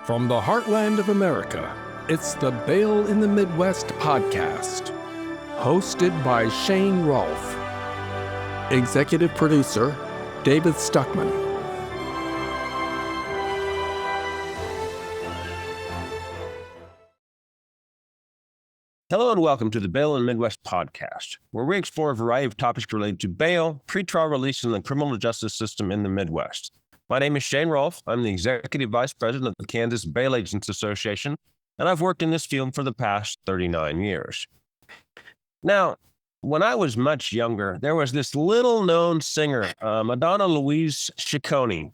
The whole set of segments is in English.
From the heartland of America, it's the Bail in the Midwest podcast, hosted by Shane Rolf. Executive producer, David Stuckman. Hello and welcome to the Bail in the Midwest podcast, where we explore a variety of topics related to bail, pretrial release, and the criminal justice system in the Midwest. My name is Shane Rolf. I'm the Executive Vice President of the Kansas Bail Agents Association, and I've worked in this field for the past 39 years. Now, when I was much younger, there was this little-known singer, Madonna Louise Ciccone.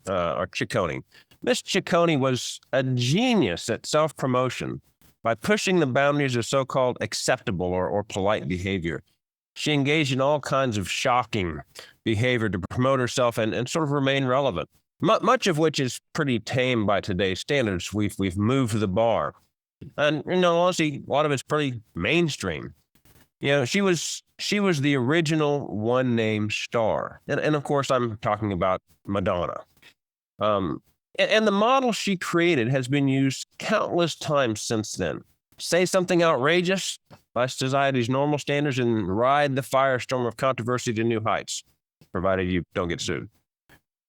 Miss Ciccone was a genius at self-promotion by pushing the boundaries of so-called acceptable or polite behavior. She engaged in all kinds of shocking behavior to promote herself and sort of remain relevant, much of which is pretty tame by today's standards. We've moved the bar. And, honestly, a lot of it's pretty mainstream. She was the original one-name star. And of course, I'm talking about Madonna. And the model she created has been used countless times since then. Say something outrageous by society's normal standards and ride the firestorm of controversy to new heights, provided you don't get sued.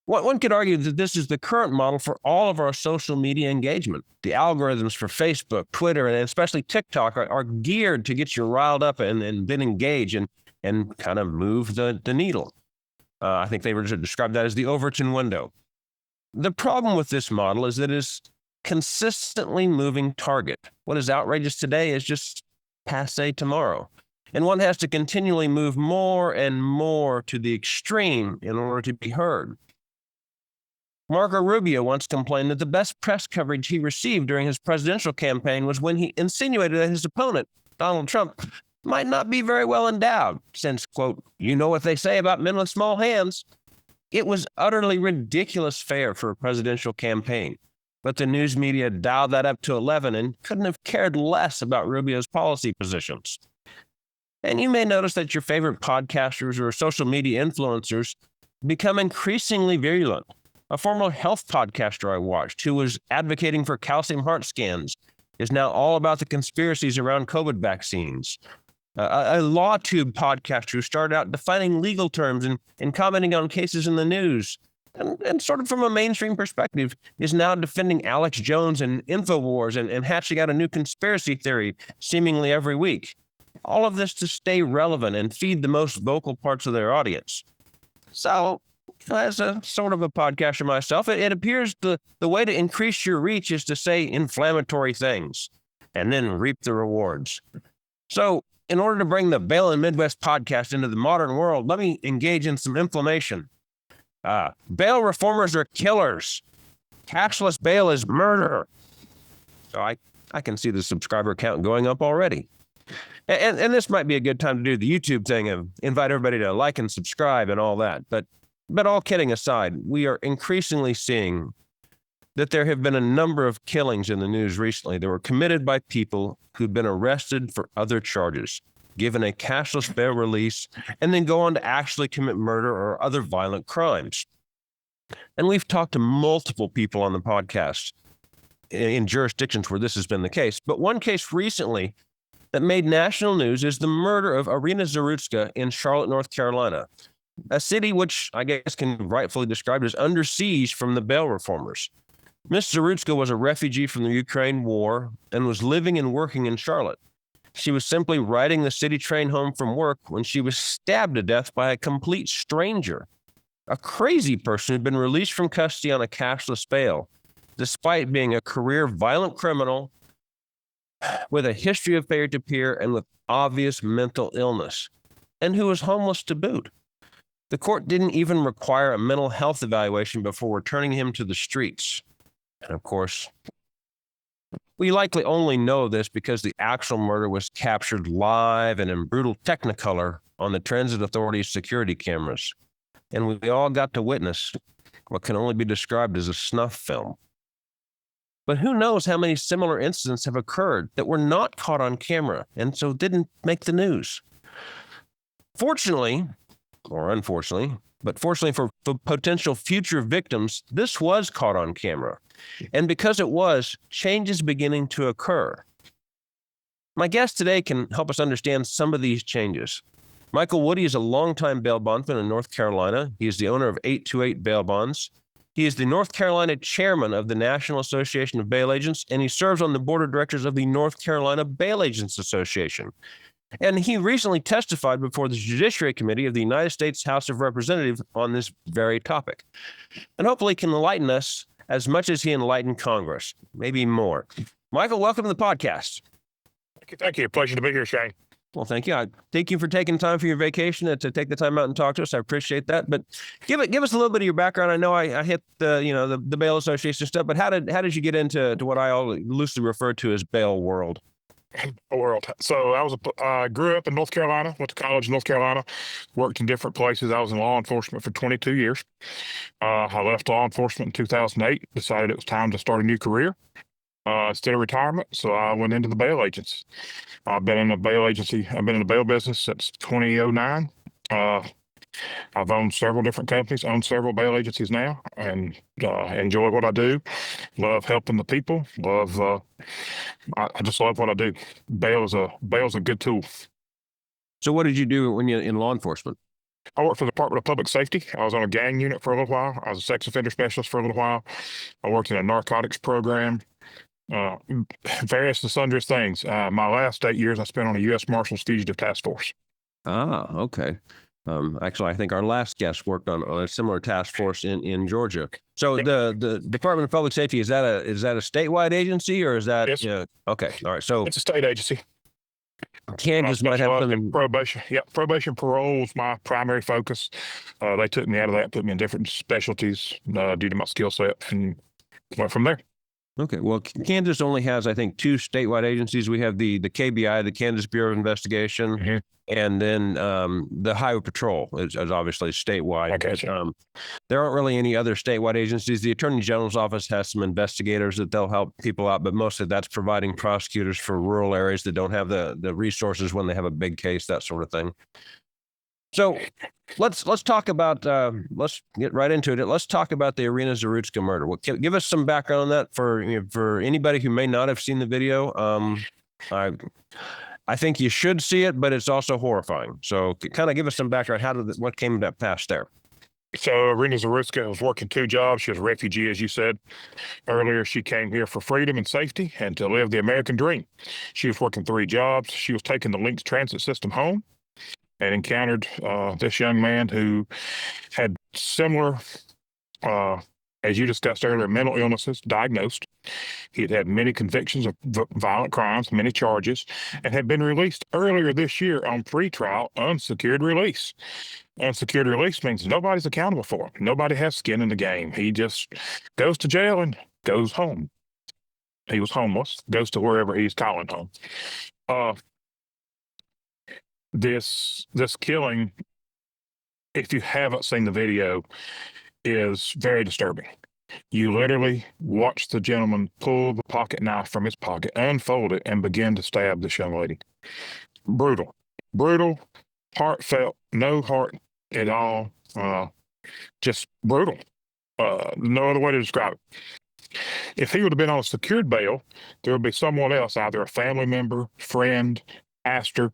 One could argue that this is the current model for all of our social media engagement. The algorithms for Facebook, Twitter, and especially TikTok are geared to get you riled up and then engage and kind of move the needle. I think they were described that as the Overton window. The problem with this model is that it is consistently moving target. What is outrageous today is just passé tomorrow. And one has to continually move more and more to the extreme in order to be heard. Marco Rubio once complained that the best press coverage he received during his presidential campaign was when he insinuated that his opponent, Donald Trump, might not be very well endowed, since, quote, you know what they say about men with small hands. It was utterly ridiculous fare for a presidential campaign, but the news media dialed that up to 11 and couldn't have cared less about Rubio's policy positions. And you may notice that your favorite podcasters or social media influencers become increasingly virulent. A former health podcaster I watched who was advocating for calcium heart scans is now all about the conspiracies around COVID vaccines. A LawTube podcaster who started out defining legal terms and commenting on cases in the news, and sort of from a mainstream perspective, is now defending Alex Jones and InfoWars and hatching out a new conspiracy theory seemingly every week. All of this to stay relevant and feed the most vocal parts of their audience. So, as a sort of a podcaster myself, it appears the way to increase your reach is to say inflammatory things and then reap the rewards. So, in order to bring the Bail in Midwest podcast into the modern world, let me engage in some inflammation. Bail reformers are killers. Cashless bail is murder. So I can see the subscriber count going up already. And this might be a good time to do the YouTube thing and invite everybody to like and subscribe and all that. But all kidding aside, we are increasingly seeing that there have been a number of killings in the news recently that were committed by people who've been arrested for other charges, given a cashless bail release, and then go on to actually commit murder or other violent crimes. And we've talked to multiple people on the podcast in jurisdictions where this has been the case. But one case recently that made national news is the murder of Iryna Zarutska in Charlotte, North Carolina, a city which I guess can rightfully be described as under siege from the bail reformers. Miss Zarutska was a refugee from the Ukraine war and was living and working in Charlotte. She was simply riding the city train home from work when she was stabbed to death by a complete stranger, a crazy person who'd been released from custody on a cashless bail, despite being a career violent criminal with a history of failure to appear and with obvious mental illness, and who was homeless to boot. The court didn't even require a mental health evaluation before returning him to the streets. And of course, we likely only know this because the actual murder was captured live and in brutal Technicolor on the Transit Authority's security cameras. And we all got to witness what can only be described as a snuff film. But who knows how many similar incidents have occurred that were not caught on camera and so didn't make the news. Fortunately, or unfortunately, but fortunately for potential future victims, this was caught on camera. And because it was, change is beginning to occur. My guest today can help us understand some of these changes. Michael Woody is a longtime bail bondsman in North Carolina. He is the owner of 828 Bail Bonds. He is the North Carolina chairman of the National Association of Bail Agents, and he serves on the board of directors of the North Carolina Bail Agents Association. And he recently testified before the Judiciary Committee of the United States House of Representatives on this very topic. And hopefully can enlighten us as much as he enlightened Congress, maybe more. Michael, welcome to the podcast. Thank you. Pleasure to be here, Shane. Well, thank you. I thank you for taking time for your vacation to take the time out and talk to us. I appreciate that. But give us a little bit of your background. I know I hit the bail association stuff, but how did you get into what I all loosely refer to as bail world? So I grew up in North Carolina, went to college in North Carolina, worked in different places. I was in law enforcement for 22 years. I left law enforcement in 2008, decided it was time to start a new career. Instead of retirement, so I went into the bail agents. I've been in the bail business since 2009. I've owned several different companies, owned several bail agencies now, and enjoy what I do. Love helping the people. I just love what I do. Bail's a good tool. So what did you do when you're in law enforcement? I worked for the Department of Public Safety. I was on a gang unit for a little while. I was a sex offender specialist for a little while. I worked in a narcotics program. Various and sundry things. My last 8 years I spent on a U.S. Marshals Fugitive Task Force. Ah, okay. Actually, I think our last guest worked on a similar task force in Georgia. So the Department of Public Safety, is that a statewide agency, or is that? Yes. Yeah. Okay. All right. So it's a state agency. Kansas might have some in probation. Yeah, probation parole was my primary focus. They took me out of that, put me in different specialties due to my skill set, and went from there. Okay. Well, Kansas only has, I think, 2 statewide agencies. We have the KBI, the Kansas Bureau of Investigation, Mm-hmm. and then the Highway Patrol is obviously statewide. Okay. There aren't really any other statewide agencies. The Attorney General's office has some investigators that they'll help people out, but mostly that's providing prosecutors for rural areas that don't have the resources when they have a big case, that sort of thing. So let's talk about, let's get right into it. Let's talk about the Iryna Zarutska murder. Give us some background on that for anybody who may not have seen the video. I think you should see it, but it's also horrifying. So kind of give us some background. What came to pass there? So Iryna Zarutska was working 2 jobs. She was a refugee, as you said earlier. She came here for freedom and safety and to live the American dream. She was working 3 jobs. She was taking the Lynx transit system home and encountered this young man who had similar, as you discussed earlier, mental illnesses diagnosed. He had had many convictions of violent crimes, many charges, and had been released earlier this year on pretrial unsecured release. Unsecured release means nobody's accountable for him. Nobody has skin in the game. He just goes to jail and goes home. He was homeless, goes to wherever he's calling home. This killing, if you haven't seen the video, is very disturbing. You literally watch the gentleman pull the pocket knife from his pocket, unfold it, and begin to stab this young lady. Brutal, heartfelt, no heart at all. Just brutal. No other way to describe it. If he would have been on a secured bail, there would be someone else, either a family member, friend, pastor,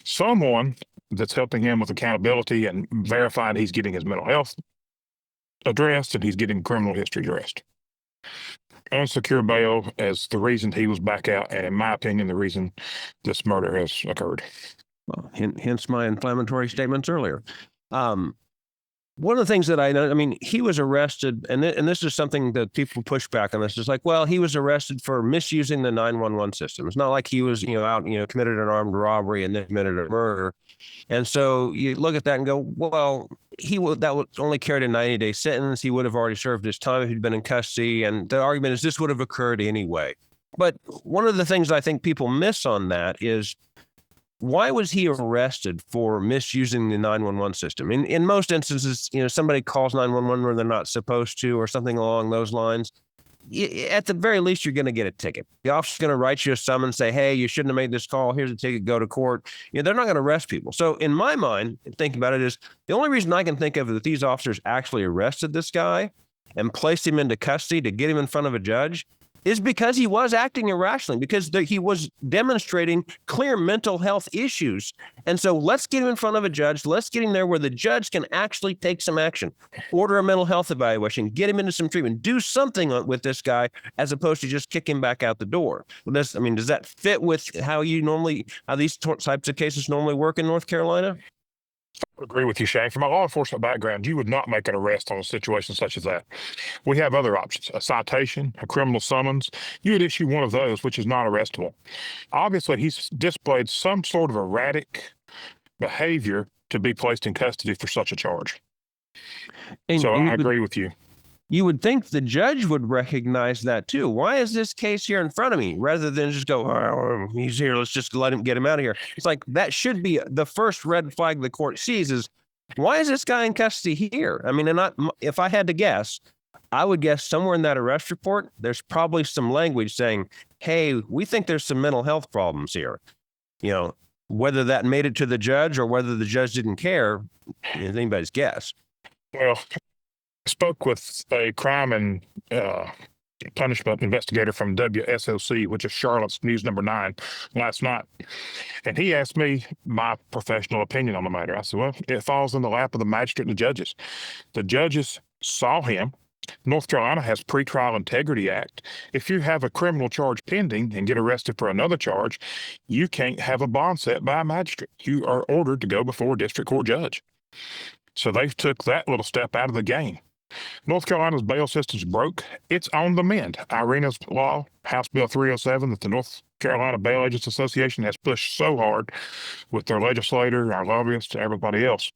someone that's helping him with accountability and verifying he's getting his mental health addressed and he's getting criminal history addressed. Unsecured bail is the reason he was back out, and in my opinion, the reason this murder has occurred. Well, hence my inflammatory statements earlier. One of the things that I know, I mean, he was arrested, and this is something that people push back on. This is like, well, he was arrested for misusing the 911 system. It's not like he was, out, committed an armed robbery and then committed a murder. And so you look at that and go, well, that would only carried a 90-day sentence. He would have already served his time if he'd been in custody. And the argument is this would have occurred anyway. But one of the things I think people miss on that is, why was he arrested for misusing the 911 system? In most instances, somebody calls 911 where they're not supposed to, or something along those lines. at the very least, you're going to get a ticket. The officer's going to write you a summons, say, hey, you shouldn't have made this call. Here's a ticket, go to court. They're not going to arrest people. So in my mind, thinking about it is the only reason I can think of that these officers actually arrested this guy and placed him into custody to get him in front of a judge is because he was acting irrationally, because he was demonstrating clear mental health issues. And so let's get him in front of a judge. Let's get him there where the judge can actually take some action, order a mental health evaluation, get him into some treatment, do something with this guy as opposed to just kick him back out the door. Does that fit with how these types of cases normally work in North Carolina? I agree with you, Shane. From a law enforcement background, you would not make an arrest on a situation such as that. We have other options: a citation, a criminal summons. You would issue one of those, which is not arrestable. Obviously, he's displayed some sort of erratic behavior to be placed in custody for such a charge. So I agree with you. You would think the judge would recognize that too. Why is this case here in front of me? Rather than just go, oh, he's here, let's just get him out of here. It's like that should be the first red flag the court sees is, why is this guy in custody here? If I had to guess, I would guess somewhere in that arrest report, there's probably some language saying, hey, we think there's some mental health problems here. Whether that made it to the judge or whether the judge didn't care is anybody's guess. Well, I spoke with a crime and punishment investigator from WSOC, which is Charlotte's News number 9, last night. And he asked me my professional opinion on the matter. I said, well, it falls in the lap of the magistrate and the judges. The judges saw him. North Carolina has Pretrial Integrity Act. If you have a criminal charge pending and get arrested for another charge, you can't have a bond set by a magistrate. You are ordered to go before a district court judge. So they took that little step out of the game. North Carolina's bail system's broke. It's on the mend. Iryna's law, House Bill 307, that the North Carolina Bail Agents Association has pushed so hard with their legislator, our lobbyists, everybody else,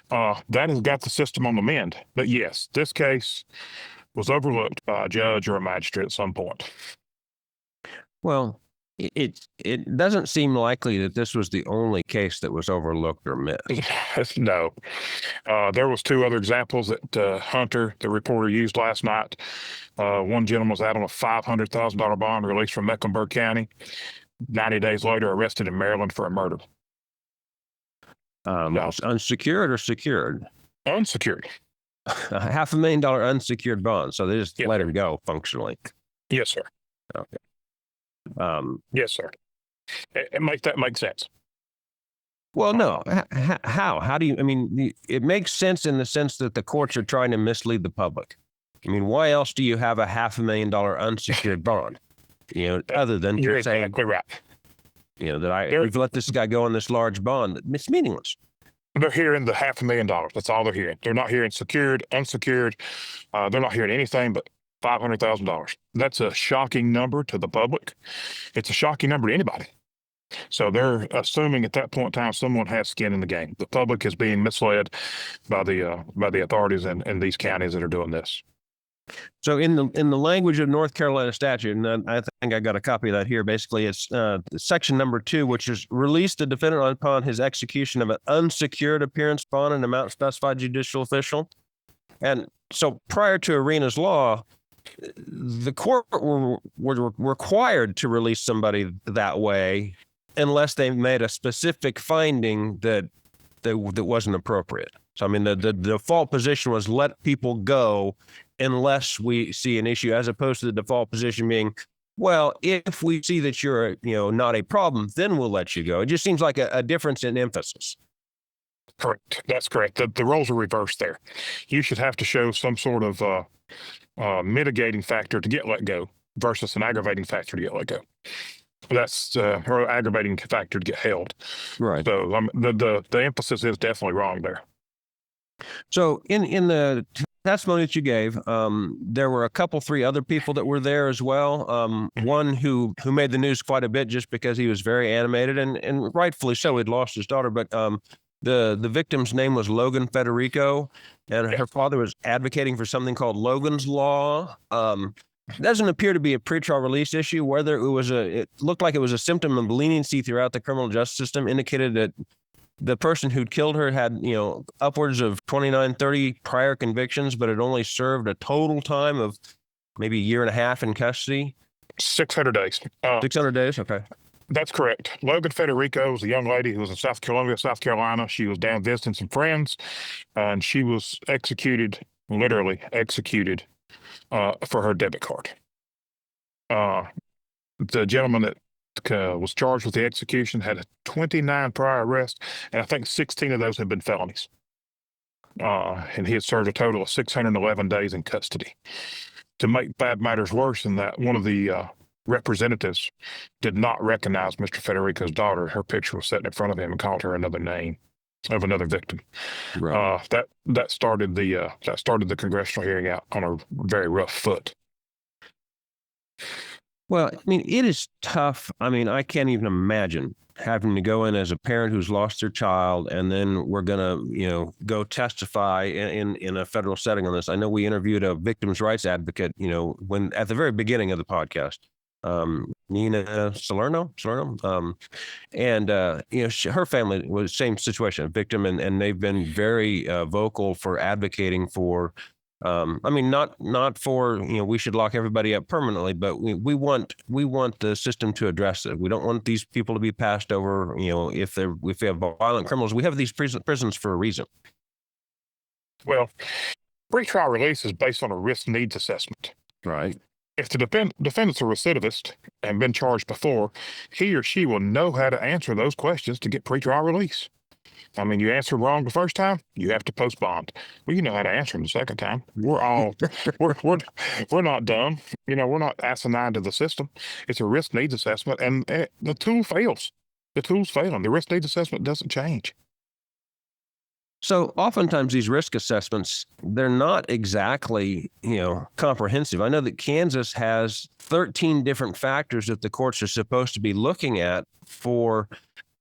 that has got the system on the mend. But yes, this case was overlooked by a judge or a magistrate at some point. Well, it doesn't seem likely that this was the only case that was overlooked or missed. No. There was 2 other examples that Hunter, the reporter, used last night. One gentleman was out on a $500,000 bond released from Mecklenburg County. 90 days later, arrested in Maryland for a murder. Unsecured or secured? Unsecured. $500,000 unsecured bond. So they just let him go functionally. Yes, sir. Okay. Yes, sir. That makes sense. Well, no. How do you? It makes sense in the sense that the courts are trying to mislead the public. Why else do you have a $500,000 unsecured bond? Other than you're saying exactly right. We've let this guy go on this large bond. It's meaningless. They're hearing the $500,000. That's all they're hearing. They're not hearing secured, unsecured. They're not hearing anything but $500,000. That's a shocking number to the public. It's a shocking number to anybody. So they're assuming at that point in time someone has skin in the game. The public is being misled by the authorities in these counties that are doing this. So in the language of North Carolina statute, and I think I got a copy of that here. Basically, it's section number 2, which is release the defendant upon his execution of an unsecured appearance bond in amount specified judicial official. And so prior to Iryna's law, the court were required to release somebody that way unless they made a specific finding that wasn't appropriate. So, the default position was let people go unless we see an issue, as opposed to the default position being, well, if we see that you're, not a problem, then we'll let you go. It just seems like a difference in emphasis. Correct. That's correct. The roles are reversed there. You should have to show some sort of mitigating factor to get let go versus an aggravating factor to get let go. That's or aggravating factor to get held. Right. So the emphasis is definitely wrong there. So in the testimony that you gave, there were 3 other people that were there as well. One who made the news quite a bit just because he was very animated and rightfully so. He'd lost his daughter, but the victim's name was Logan Federico, and her father was advocating for something called Logan's Law. It doesn't appear to be a pretrial release issue. Whether it looked like it was a symptom of leniency throughout the criminal justice system, indicated that the person who'd killed her had, upwards of 29, 30 prior convictions, but had only served a total time of maybe a year and a half in custody. 600 days. 600 days. Okay. That's correct. Logan Federico was a young lady who was in South Carolina. She was down visiting some friends, and she was executed, literally executed, for her debit card. The gentleman that was charged with the execution had 29 prior arrests, and I think 16 of those had been felonies. And he had served a total of 611 days in custody. To make bad matters worse than that, one of the representatives did not recognize Mr. Federico's daughter. Her picture was sitting in front of him and called her another name of another victim. Right. That started the congressional hearing out on a very rough foot. Well, I mean, it is tough. I mean, I can't even imagine having to go in as a parent who's lost their child, and then we're going to, go testify in a federal setting on this. I know we interviewed a victims' rights advocate, when at the very beginning of the podcast, Nina Salerno, and her family was same situation, a victim, and they've been very vocal for advocating for. I mean, not for we should lock everybody up permanently, but we want the system to address it. We don't want these people to be passed over. If we have violent criminals, we have these prisons for a reason. Well, pretrial release is based on a risk needs assessment. Right. If the defendant's a recidivist and been charged before, he or she will know how to answer those questions to get pretrial release. I mean, you answer wrong the first time, you have to post bond. Well, you know how to answer them the second time. We're not dumb. We're not asinine to the system. It's a risk needs assessment, and the tool fails. The tool's failing. The risk needs assessment doesn't change. So oftentimes these risk assessments, they're not exactly, comprehensive. I know that Kansas has 13 different factors that the courts are supposed to be looking at for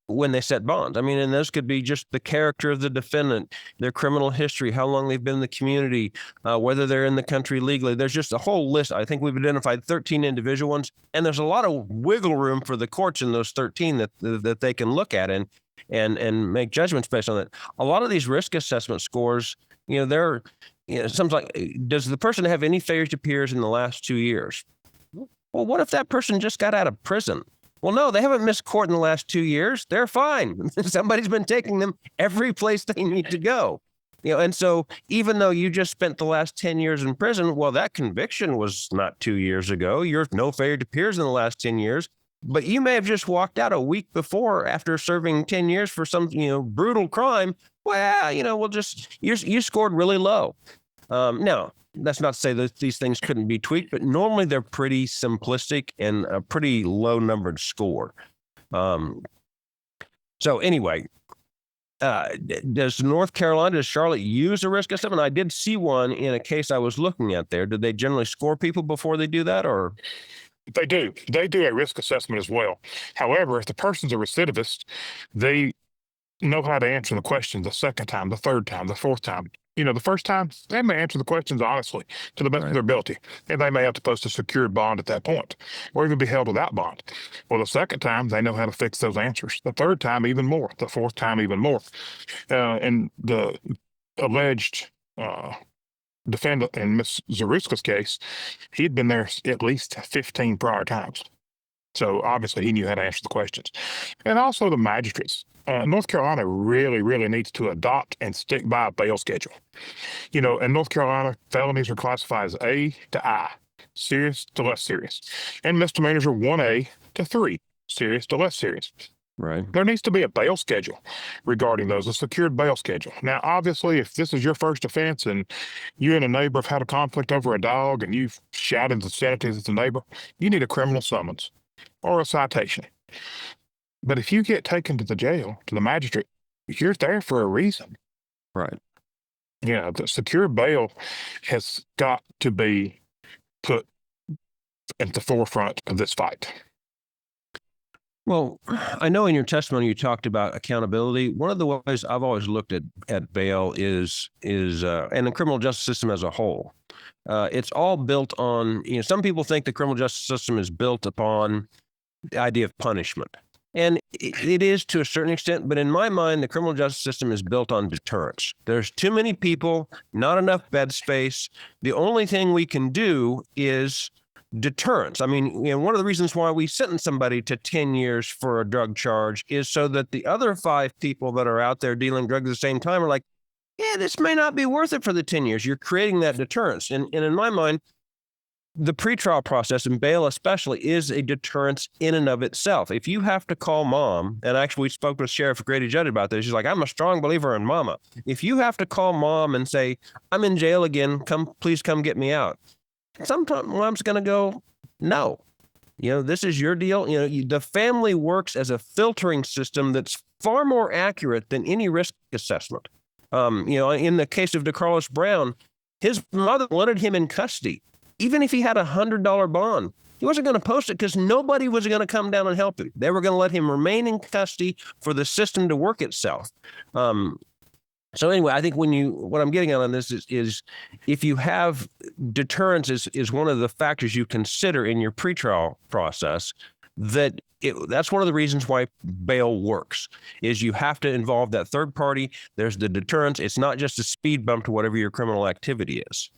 when they set bonds. I mean, and those could be just the character of the defendant, their criminal history, how long they've been in the community, whether they're in the country legally. There's just a whole list. I think we've identified 13 individual ones, and there's a lot of wiggle room for the courts in those 13 that they can look at and make judgments based on it. A lot of these risk assessment scores, they're, something like, does the person have any failures to peers in the last 2 years? Well, what if that person just got out of prison? Well, no, they haven't missed court in the last 2 years. They're fine. Somebody's been taking them every place they need to go. And so even though you just spent the last 10 years in prison, well, that conviction was not 2 years ago. You're no failure to peers in the last 10 years, but you may have just walked out a week before after serving 10 years for some, brutal crime. Well, we'll just, you scored really low. Now, that's not to say that these things couldn't be tweaked, but normally they're pretty simplistic and a pretty low numbered score. So anyway, does North Carolina, does Charlotte use a risk assessment? I did see one in a case I was looking at there. Did they generally score people before they do that, or? They do. They do a risk assessment as well. However, if the person's a recidivist, they know how to answer the question the second time, the third time, the fourth time. The first time, they may answer the questions honestly to the best of their ability, and they may have to post a secured bond at that point, or even be held without bond. Well, the second time, they know how to fix those answers. The third time, even more. The fourth time, even more. And the alleged defendant in Ms. Zarutska's case, he'd been there at least 15 prior times. So obviously, he knew how to answer the questions. And also the magistrates. North Carolina really, really needs to adopt and stick by a bail schedule. In North Carolina, felonies are classified as A to I, serious to less serious. And misdemeanors are 1A to 3, serious to less serious. Right. There needs to be a bail schedule regarding those, a secured bail schedule. Now, obviously, if this is your first offense and you and a neighbor have had a conflict over a dog and you've shouted obscenities at the neighbor, you need a criminal summons or a citation. But if you get taken to the jail, to the magistrate, you're there for a reason. Right. The secure bail has got to be put at the forefront of this fight. Well, I know in your testimony you talked about accountability. One of the ways I've always looked at bail is and the criminal justice system as a whole. It's all built on, some people think the criminal justice system is built upon the idea of punishment. And it is to a certain extent, but in my mind, the criminal justice system is built on deterrence. There's too many people, not enough bed space. The only thing we can do is deterrence. I mean, one of the reasons why we sentence somebody to 10 years for a drug charge is so that the other 5 people that are out there dealing drugs at the same time are like, yeah, this may not be worth it for the 10 years. You're creating that deterrence. And in my mind, the pretrial process, and bail especially, is a deterrence in and of itself. If you have to call mom, and actually we spoke with Sheriff Grady Judd about this, she's like, I'm a strong believer in mama. If you have to call mom and say, I'm in jail again, please come get me out. Sometimes mom's going to go, no, this is your deal. The family works as a filtering system that's far more accurate than any risk assessment. In the case of DeCarlos Brown, his mother wanted him in custody. Even if he had $100 bond, he wasn't going to post it because nobody was going to come down and help him. They were going to let him remain in custody for the system to work itself. So anyway, I think what I'm getting at on this is if you have deterrence is one of the factors you consider in your pretrial process, that's one of the reasons why bail works, is you have to involve that third party. There's the deterrence. It's not just a speed bump to whatever your criminal activity is.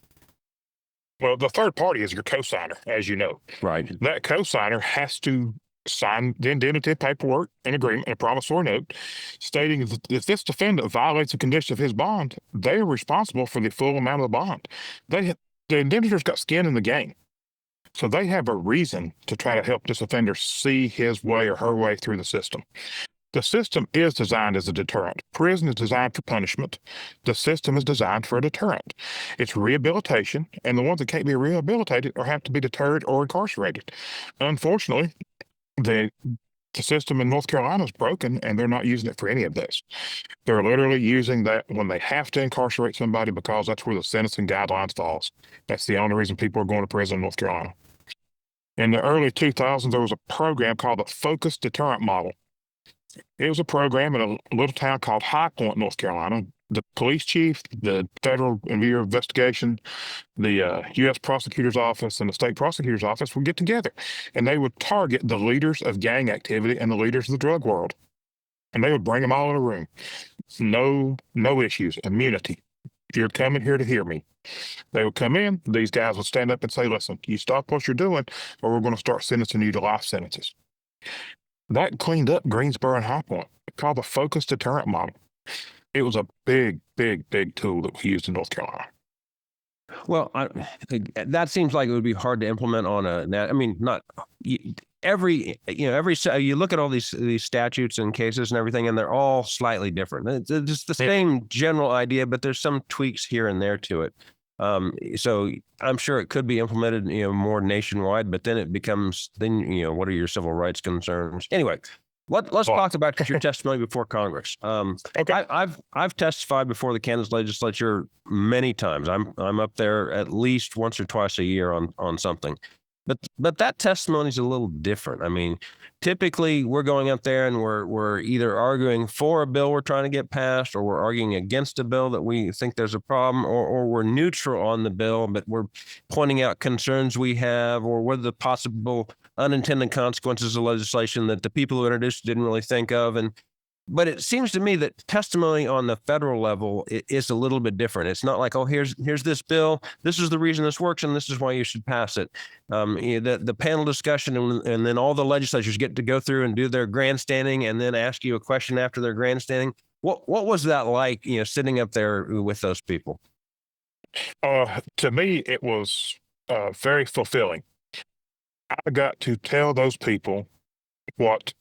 Well, the third party is your cosigner, as you know. Right. That cosigner has to sign the indemnity paperwork, an agreement, and a promissory note stating that if this defendant violates the condition of his bond, they are responsible for the full amount of the bond. The indemnitor's got skin in the game. So they have a reason to try to help this offender see his way or her way through the system. The system is designed as a deterrent. Prison is designed for punishment. The system is designed for a deterrent. It's rehabilitation, and the ones that can't be rehabilitated or have to be deterred or incarcerated. Unfortunately, the system in North Carolina is broken, and they're not using it for any of this. They're literally using that when they have to incarcerate somebody because that's where the sentencing guidelines falls. That's the only reason people are going to prison in North Carolina. In the early 2000s, there was a program called the Focused Deterrent Model. It was a program in a little town called High Point, North Carolina. The police chief, the Federal Bureau of Investigation, the U.S. Prosecutor's Office, and the State Prosecutor's Office would get together, and they would target the leaders of gang activity and the leaders of the drug world. And they would bring them all in a room. No issues, immunity. You're coming here to hear me. They would come in, these guys would stand up and say, listen, you stop what you're doing, or we're going to start sentencing you to life sentences. That cleaned up Greensboro and High Point, called the Focused Deterrent Model. It was a big tool that we used in North Carolina. Well, that seems like it would be hard to implement on you look at all these statutes and cases and everything, and they're all slightly different. It's just the same general idea, but there's some tweaks here and there to it. So I'm sure it could be implemented, more nationwide, but then it becomes, what are your civil rights concerns? Anyway, let's talk about your testimony before Congress. Okay. I've testified before the Kansas legislature many times. I'm up there at least once or twice a year on something. But that testimony is a little different. I mean, typically we're going up there and we're either arguing for a bill we're trying to get passed, or we're arguing against a bill that we think there's a problem, or we're neutral on the bill, but we're pointing out concerns we have, or what are the possible unintended consequences of legislation that the people who introduced didn't really think of. But it seems to me that testimony on the federal level is a little bit different. It's not like, oh, here's this bill, this is the reason this works, and this is why you should pass it. The panel discussion, and then all the legislatures get to go through and do their grandstanding, and then ask you a question after their grandstanding. What was that like, sitting up there with those people? To me, it was very fulfilling. I got to tell those people what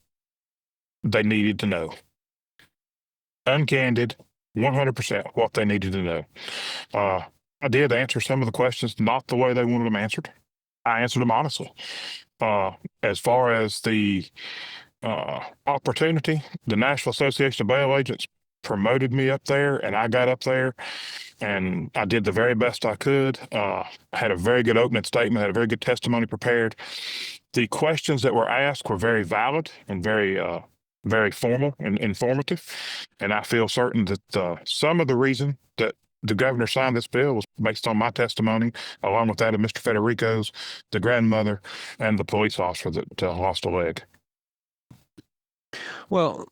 they needed to know. Uncandid, 100% what they needed to know. I did answer some of the questions not the way they wanted them answered. I answered them honestly. As far as the opportunity, the National Association of Bail Agents promoted me up there, and I got up there and I did the very best I could. I had a very good opening statement, had a very good testimony prepared. The questions that were asked were very valid and very formal and informative. And I feel certain that some of the reason that the governor signed this bill was based on my testimony, along with that of Mr. Federico's, the grandmother, and the police officer that lost a leg. Well,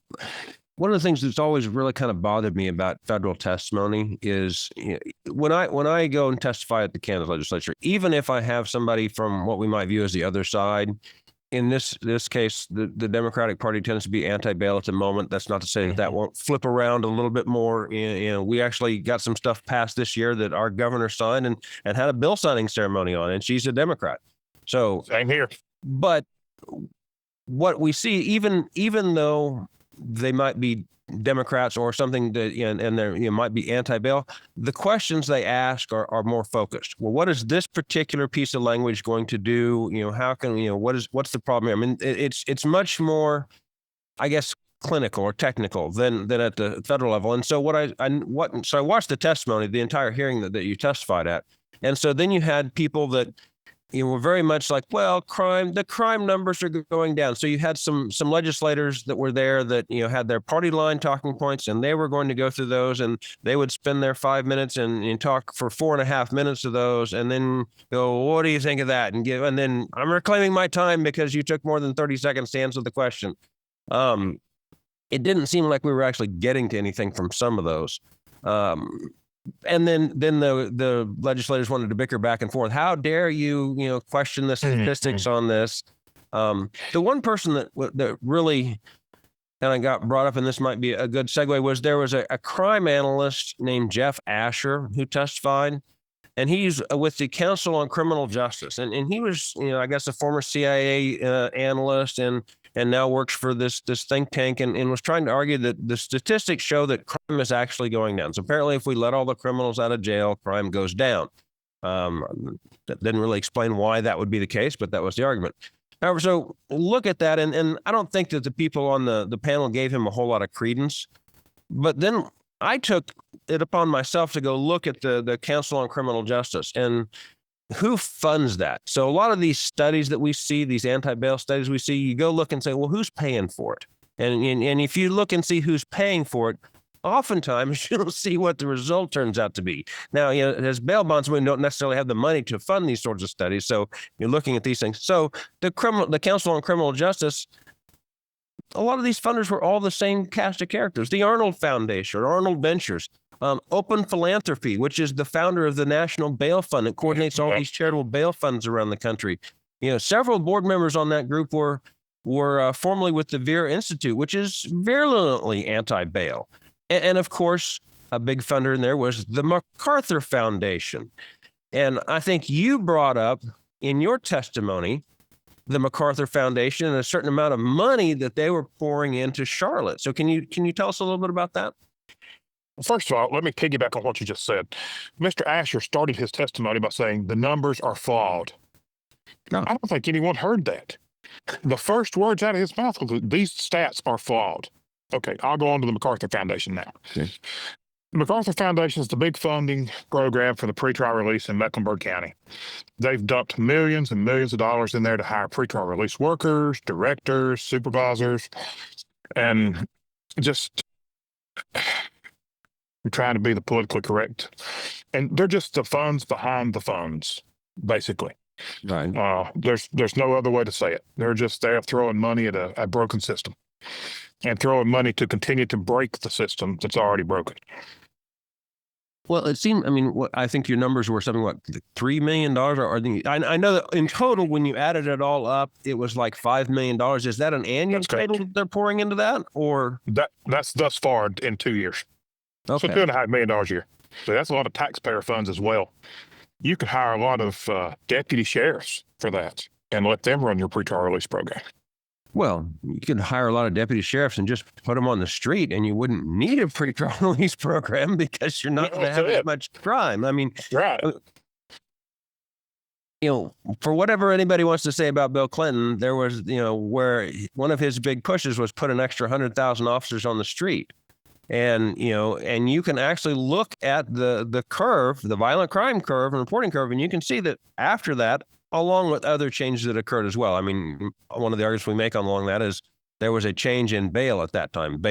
one of the things that's always really kind of bothered me about federal testimony is when I go and testify at the Kansas legislature, even if I have somebody from what we might view as the other side, in this case, the Democratic Party tends to be anti-bail at the moment. That's not to say that won't flip around a little bit more. We actually got some stuff passed this year that our governor signed and had a bill signing ceremony on, and she's a Democrat. So Same here. But what we see, even though they might be Democrats or something that, and they might be anti-bail, the questions they ask are more focused. Well, what is this particular piece of language going to do? How can, what's the problem? I mean, it's much more, I guess, clinical or technical than at the federal level. And so so I watched the testimony, the entire hearing that you testified at. And so then you had people that were very much like, well, the crime numbers are going down. So you had some legislators that were there that, had their party line talking points, and they were going to go through those, and they would spend their 5 minutes and talk for 4.5 minutes of those, and then go, what do you think of that? And then I'm reclaiming my time because you took more than 30 seconds to answer the question. It didn't seem like we were actually getting to anything from some of those. And then the legislators wanted to bicker back and forth. How dare you, question the statistics on this? The one person that really kind of got brought up, and this might be a good segue, was there was a crime analyst named Jeff Asher who testified, and he's with the Council on Criminal Justice, and he was, I guess, a former CIA analyst and now works for this think tank and was trying to argue that the statistics show that crime is actually going down. So apparently if we let all the criminals out of jail, crime goes down. That didn't really explain why that would be the case, but that was the argument. However, so look at that, and I don't think that the people on the panel gave him a whole lot of credence. But then I took it upon myself to go look at the Council on Criminal Justice and who funds that. So a lot of these studies that we see, these anti-bail studies we see, you go look and say, well, who's paying for it? And if you look and see who's paying for it, oftentimes you'll see what the result turns out to be. Now, as bail bondsmen, we don't necessarily have the money to fund these sorts of studies. So you're looking at these things. So the Council on Criminal Justice, a lot of these funders were all the same cast of characters. The Arnold Foundation, Arnold Ventures, Open Philanthropy, which is the founder of the National Bail Fund. It coordinates all these charitable bail funds around the country. Several board members on that group were formerly with the Vera Institute, which is virulently anti-bail. And of course, a big funder in there was the MacArthur Foundation. And I think you brought up in your testimony the MacArthur Foundation and a certain amount of money that they were pouring into Charlotte. So can you tell us a little bit about that? First of all, let me piggyback on what you just said. Mr. Asher started his testimony by saying the numbers are flawed. No. I don't think anyone heard that. The first words out of his mouth was, these stats are flawed. Okay, I'll go on to the MacArthur Foundation now. Okay. The MacArthur Foundation is the big funding program for the pretrial release in Mecklenburg County. They've dumped millions and millions of dollars in there to hire pretrial release workers, directors, supervisors, and just... I'm trying to be the politically correct. And they're just the funds behind the funds, basically. Right. There's no other way to say it. They're just there throwing money at a broken system and throwing money to continue to break the system that's already broken. Well, it seemed, I think your numbers were something like $3 million. I know that in total, when you added it all up, it was like $5 million. Is that an annual total they're pouring into that? Or that's thus far in 2 years. Okay. So $2.5 million a year. So that's a lot of taxpayer funds as well. You could hire a lot of deputy sheriffs for that and let them run your pretrial release program. Well, you could hire a lot of deputy sheriffs and just put them on the street, and you wouldn't need a pretrial release program because you're not going to have as much crime. Right. For whatever anybody wants to say about Bill Clinton, there was, where one of his big pushes was put an extra 100,000 officers on the street. And, and you can actually look at the curve, the violent crime curve and reporting curve, and you can see that after that, along with other changes that occurred as well. One of the arguments we make along that is there was a change in bail at that time.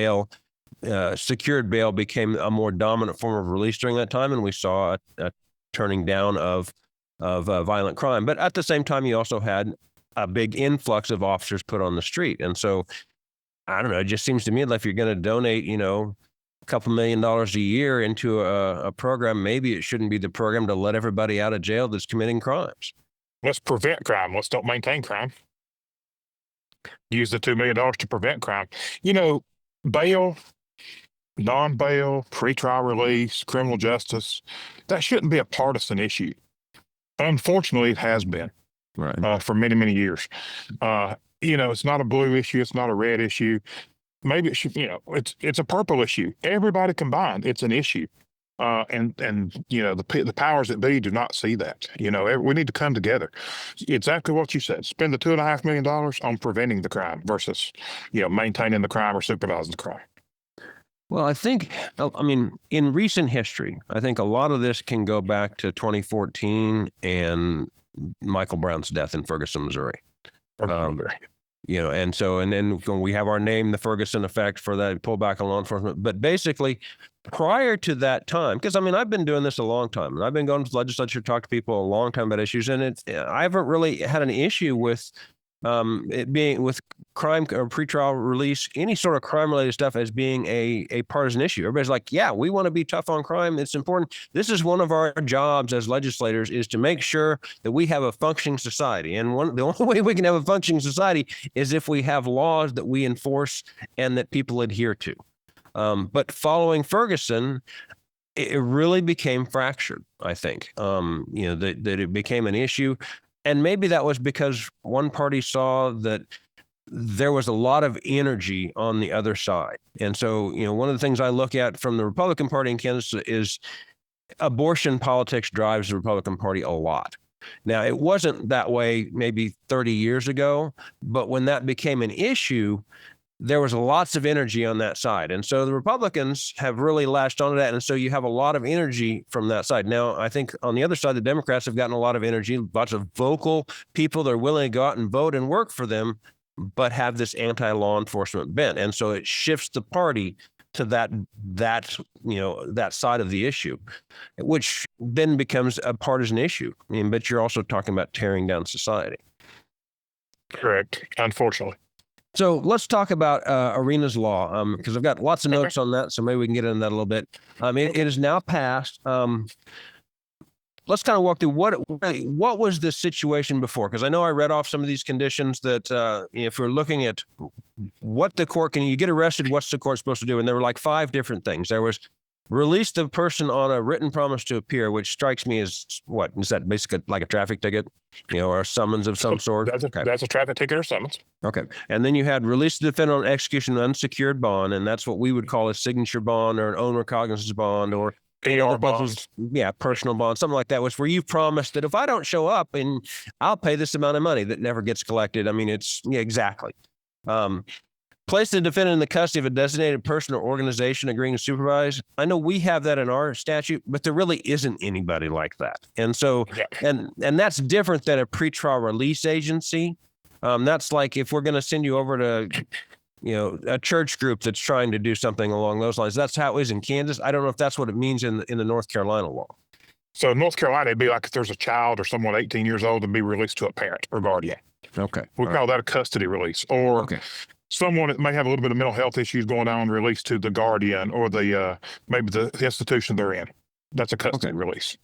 Secured bail became a more dominant form of release during that time, and we saw a turning down of violent crime. But at the same time, you also had a big influx of officers put on the street. And so I don't know. It just seems to me like if you're going to donate, a couple $1 million a year into a program, maybe it shouldn't be the program to let everybody out of jail that's committing crimes. Let's prevent crime. Let's don't maintain crime. Use the $2 million to prevent crime. Bail, non-bail, pretrial release, criminal justice, that shouldn't be a partisan issue. Unfortunately, it has been for many, many years. It's not a blue issue. It's not a red issue. Maybe it should, it's a purple issue. Everybody combined, it's an issue. The powers that be do not see that. We need to come together. Exactly what you said. Spend the $2.5 million on preventing the crime versus, maintaining the crime or supervising the crime. Well, in recent history, I think a lot of this can go back to 2014 and Michael Brown's death in Ferguson, Missouri. And then we have our name, the Ferguson effect, for that pullback on law enforcement. But basically, prior to that time, because I've been doing this a long time, and I've been going to the legislature, talk to people a long time about issues, and I haven't really had an issue with it being with crime or pretrial release, any sort of crime related stuff as being a partisan issue. Everybody's like, yeah, we want to be tough on crime. It's important. This is one of our jobs as legislators, is to make sure that we have a functioning society. And the only way we can have a functioning society is if we have laws that we enforce and that people adhere to. But following Ferguson, it really became fractured, I think, that it became an issue. And maybe that was because one party saw that there was a lot of energy on the other side. And so, one of the things I look at from the Republican Party in Kansas is abortion politics drives the Republican Party a lot. Now, it wasn't that way maybe 30 years ago, but when that became an issue, there was lots of energy on that side. And so the Republicans have really latched onto that. And so you have a lot of energy from that side. Now, I think on the other side, the Democrats have gotten a lot of energy, lots of vocal people that are willing to go out and vote and work for them, but have this anti-law enforcement bent. And so it shifts the party to that side of the issue, which then becomes a partisan issue. But you're also talking about tearing down society. Correct, unfortunately. So let's talk about Iryna's law, because I've got lots of notes on that, so maybe we can get into that a little bit. It is now passed. Let's kind of walk through what was the situation before, because I know I read off some of these conditions that if we're looking at what the court you get arrested, what's the court supposed to do? And there were like 5 different things. There was release the person on a written promise to appear, which strikes me as what? Is that basically like a traffic ticket, or a summons of some sort? That's a traffic ticket or summons. Okay. And then you had release the defendant on execution of unsecured bond, and that's what we would call a signature bond or an owner cognizance bond or PR bonds. Yeah, personal bond, something like that, was where you promised that if I don't show up, and I'll pay this amount of money that never gets collected. Exactly. Place the defendant in the custody of a designated person or organization agreeing to supervise. I know we have that in our statute, but there really isn't anybody like that. And so, and that's different than a pretrial release agency. That's like if we're going to send you over to, a church group that's trying to do something along those lines. That's how it is in Kansas. I don't know if that's what it means in the North Carolina law. So in North Carolina, it'd be like if there's a child or someone 18 years old and be released to a parent or guardian. Okay. We call that a custody release. Or someone that may have a little bit of mental health issues going on, released to the guardian or maybe the institution they're in. That's a custody release.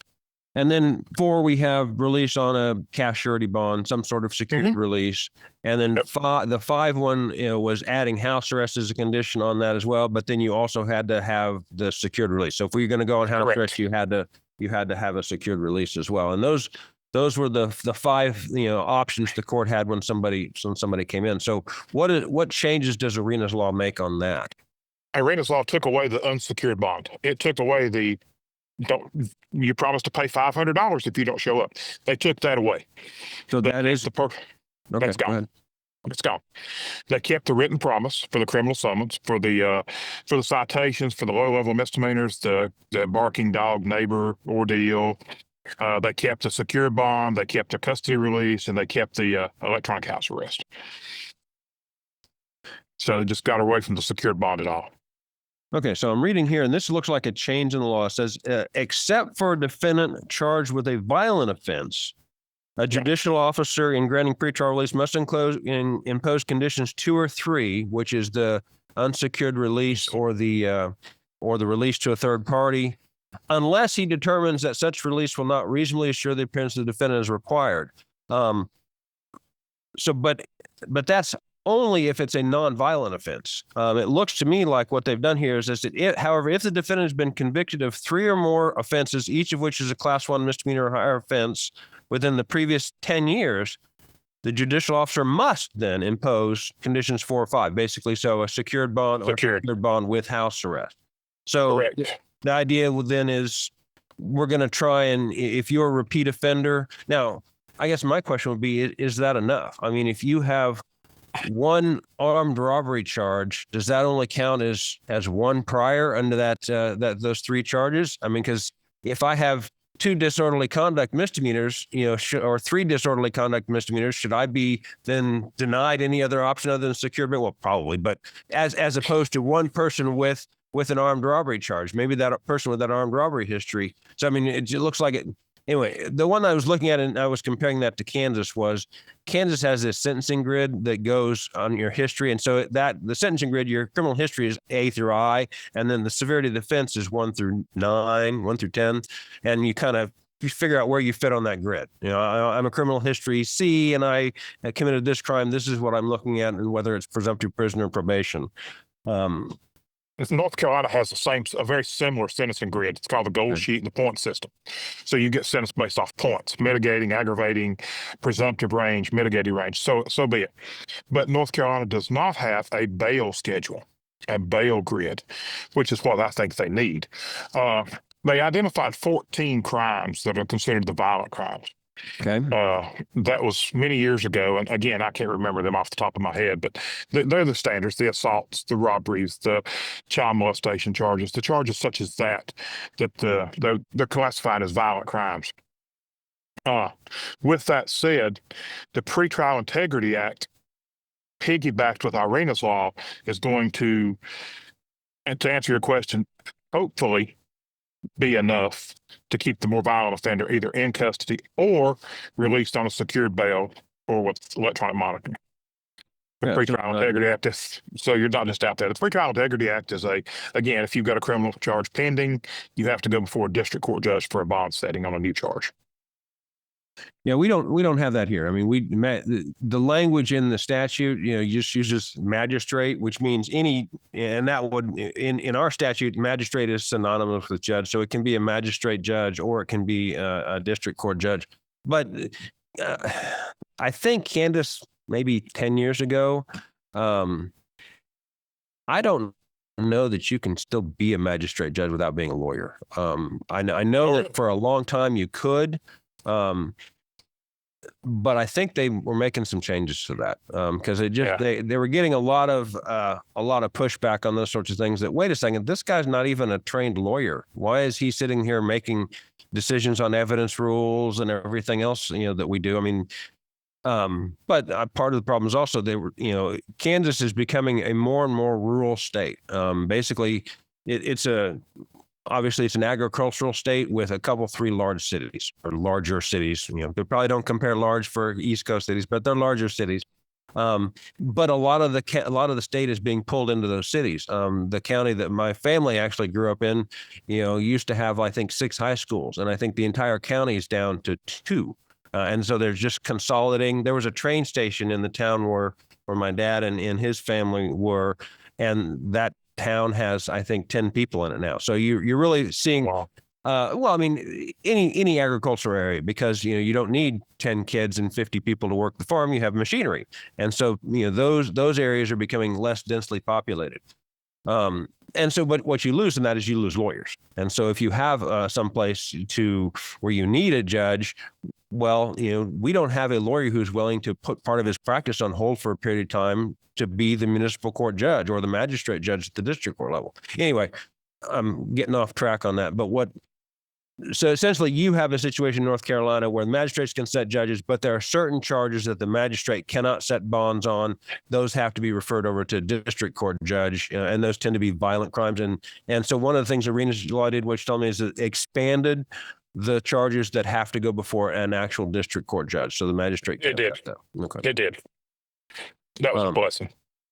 And then 4, we have release on a cash surety bond, some sort of security release. And then the 5 one was adding house arrest as a condition on that as well. But then you also had to have the secured release. So if we were going to go on house arrest, you had to have a secured release as well. And those were the 5 options the court had when somebody came in. So what changes does Iryna's law make on that? Iryna's law took away the unsecured bond. It took away you promise to pay $500 if you don't show up. They took that away. So that's gone. It's gone. They kept the written promise for the criminal summons, for the citations, for the low-level misdemeanors, the barking dog neighbor ordeal. They kept the secure bond, they kept the custody release, and they kept the electronic house arrest. So they just got away from the secured bond at all. Okay, so I'm reading here, and this looks like a change in the law. It says, except for a defendant charged with a violent offense, A judicial officer in granting pretrial release must impose conditions 2 or 3, which is the unsecured release or the release to a third party, unless he determines that such release will not reasonably assure the appearance of the defendant as required. But that's only if it's a non-violent offense. It looks to me like what they've done here is that, however, if the defendant has been convicted of 3 or more offenses, each of which is a class 1 misdemeanor or higher offense within the previous 10 years, the judicial officer must then impose conditions 4 or 5, basically. So a secured bond or secured bond with house arrest. So the idea then is we're going to try and, if you're a repeat offender, now, I guess my question would be, is that enough? I mean, if you have one armed robbery charge, does that only count as one prior under those 3 charges? I mean, because if I have 2 disorderly conduct misdemeanors, or 3 disorderly conduct misdemeanors, should I be then denied any other option other than secured? Well, probably, but as opposed to one person with an armed robbery charge, maybe that person with that armed robbery history. So, I mean, it looks like it. Anyway, the one I was looking at, and I was comparing that to Kansas, was Kansas has this sentencing grid that goes on your history. And so the sentencing grid, your criminal history is A through I, and then the severity of the offense is 1 through 9, 1 through 10. And you figure out where you fit on that grid. I'm a criminal history C, and I committed this crime. This is what I'm looking at, and whether it's presumptive prisoner or probation. North Carolina has a very similar sentencing grid. It's called the gold sheet and the point system. So you get sentenced based off points, mitigating, aggravating, presumptive range, mitigating range. So be it. But North Carolina does not have a bail schedule, a bail grid, which is what I think they need. They identified 14 crimes that are considered the violent crimes. Okay. That was many years ago. And again, I can't remember them off the top of my head, but they're the standards: the assaults, the robberies, the child molestation charges, the charges such as that they're classified as violent crimes. With that said, the Pretrial Integrity Act, piggybacked with Iryna's law, is going to, and to answer your question, hopefully be enough to keep the more violent offender either in custody or released on a secured bail or with electronic monitoring. The Pretrial Integrity Act is, so you're not just out there. The Pretrial Integrity Act is again, if you've got a criminal charge pending, you have to go before a district court judge for a bond setting on a new charge. Yeah, we don't have that here. I mean, the language in the statute, just uses magistrate, which means any, and that would in our statute, magistrate is synonymous with judge, so it can be a magistrate judge or it can be a district court judge. But I think Kansas, maybe 10 years ago, I don't know that you can still be a magistrate judge without being a lawyer. I know that for a long time you could. But I think they were making some changes to that because they were getting a lot of pushback on those sorts of things. That, wait a second, this guy's not even a trained lawyer. Why is he sitting here making decisions on evidence rules and everything else that we do? I mean, but part of the problem is also Kansas is becoming a more and more rural state. Basically, obviously, it's an agricultural state with a couple, 3 large cities or larger cities. They probably don't compare large for East Coast cities, but they're larger cities. But a lot of the state is being pulled into those cities. The county that my family actually grew up in, used to have, I think, 6 high schools, and I think the entire county is down to 2. And so they're just consolidating. There was a train station in the town where my dad and his family were, and that town has, I think, 10 people in it now. So you're really seeing, well, I mean, any agricultural area, because, you don't need 10 kids and 50 people to work the farm. You have machinery. And so, those areas are becoming less densely populated. And so, but what you lose in that is you lose lawyers. And so if you have someplace where you need a judge, well, we don't have a lawyer who's willing to put part of his practice on hold for a period of time to be the municipal court judge or the magistrate judge at the district court level. Anyway, I'm getting off track on that. But so essentially you have a situation in North Carolina where the magistrates can set judges, but there are certain charges that the magistrate cannot set bonds on. Those have to be referred over to a district court judge, and those tend to be violent crimes. And so one of the things Iryna's law did, which told me, is it expanded the charges that have to go before an actual district court judge. So the magistrate. It did. Okay. It did. That was a blessing.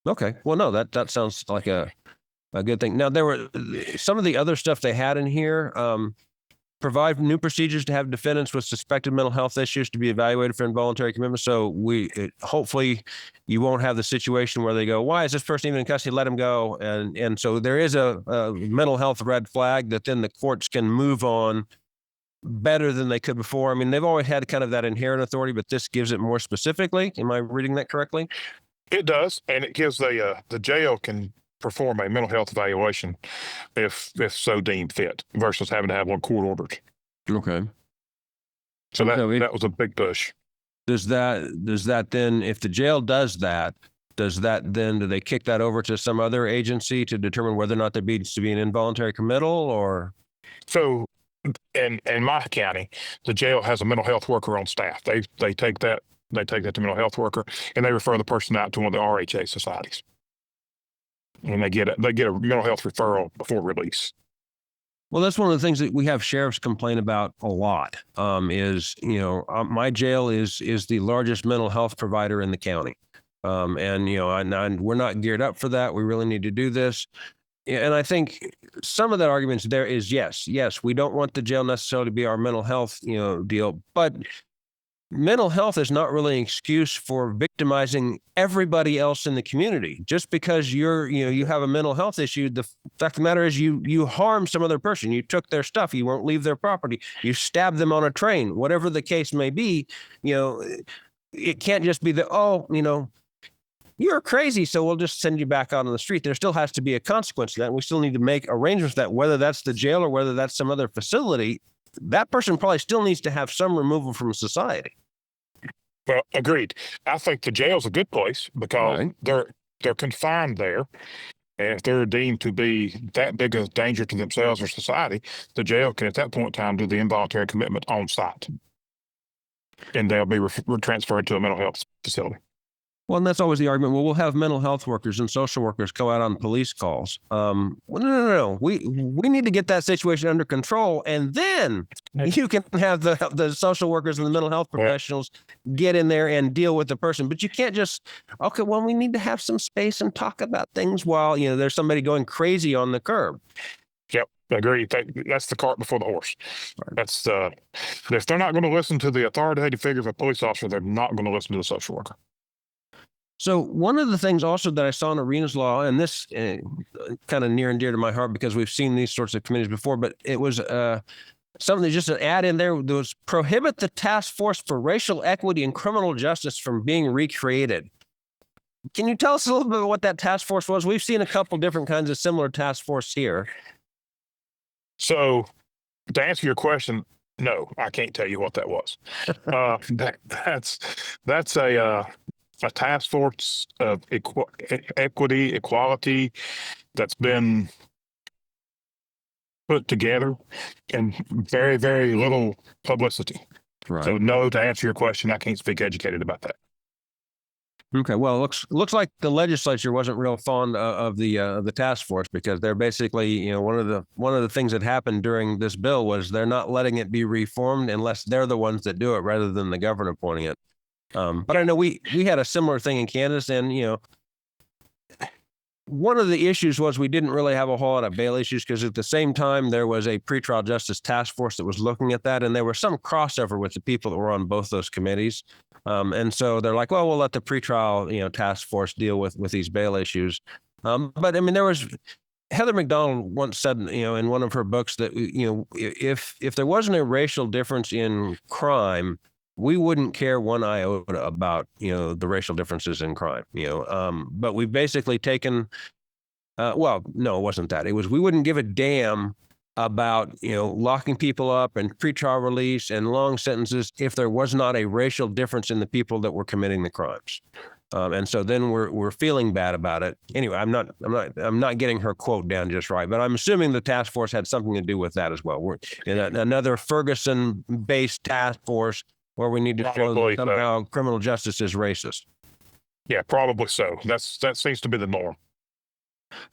Okay. Well, no, that sounds like a good thing. Now, there were some of the other stuff they had in here. Provide new procedures to have defendants with suspected mental health issues to be evaluated for involuntary commitment. So hopefully you won't have the situation where they go, why is this person even in custody? Let him go. And so there is a mental health red flag that then the courts can move on better than they could before. I mean, they've always had kind of that inherent authority, but this gives it more specifically. Am I reading that correctly? It does, and it gives the jail can perform a mental health evaluation if so deemed fit, versus having to have one court ordered. Okay. So that was a big push. Does that then, if the jail does that, do they kick that over to some other agency to determine whether or not there needs to be an involuntary committal? Or so in my county, the jail has a mental health worker on staff. They take that to mental health worker, and they refer the person out to one of the RHA societies. And they get a mental health referral before release. Well, that's one of the things that we have sheriffs complain about a lot. My jail is the largest mental health provider in the county, and we're not geared up for that. We really need to do this. And I think some of that argument there is yes, we don't want the jail necessarily to be our mental health deal, but mental health is not really an excuse for victimizing everybody else in the community. Just because you have a mental health issue, the fact of the matter is you harmed some other person. You took their stuff. You won't leave their property. You stabbed them on a train. Whatever the case may be, it can't just be you're crazy, so we'll just send you back out on the street. There still has to be a consequence to that. And we still need to make arrangements for that, whether that's the jail or whether that's some other facility. That person probably still needs to have some removal from society. Well, agreed. I think the jail's a good place because they're confined there. And if they're deemed to be that big a danger to themselves or society, the jail can at that point in time do the involuntary commitment on site. And they'll be transferred to a mental health facility. Well, and that's always the argument. Well, we'll have mental health workers and social workers go out on police calls. No. We need to get that situation under control, and then you can have the social workers and the mental health professionals get in there and deal with the person. But you can't just, we need to have some space and talk about things while there's somebody going crazy on the curb. Yep, I agree. That's the cart before the horse. That's if they're not going to listen to the authoritative figure of a police officer, they're not going to listen to the social worker. So one of the things also that I saw in Iryna's law, and this kind of near and dear to my heart because we've seen these sorts of committees before, but it was something just an add in there was prohibit the task force for racial equity and criminal justice from being recreated. Can you tell us a little bit about what that task force was? We've seen a couple different kinds of similar task force here. So to answer your question, no, I can't tell you what that was. That's a task force of equity, equality that's been put together and very, very little publicity. Right. So no, to answer your question, I can't speak educated about that. Okay. Well, it looks like the legislature wasn't real fond of the task force because they're basically, one of the things that happened during this bill was they're not letting it be reformed unless they're the ones that do it rather than the governor appointing it. But I know we had a similar thing in Kansas, and one of the issues was we didn't really have a whole lot of bail issues because at the same time there was a pretrial justice task force that was looking at that, and there was some crossover with the people that were on both those committees, and so they're like, well, we'll let the pretrial task force deal with these bail issues. But I mean, there was Heather McDonald once said in one of her books that if there wasn't a racial difference in crime, we wouldn't care one iota about, the racial differences in crime, but we've basically taken, no, it wasn't that. It was, we wouldn't give a damn about, locking people up and pretrial release and long sentences if there was not a racial difference in the people that were committing the crimes. And so then we're feeling bad about it. Anyway, I'm not getting her quote down just right, but I'm assuming the task force had something to do with that as well. We're in another Ferguson-based task force where we need to show that somehow criminal justice is racist. Yeah, probably so. That seems to be the norm.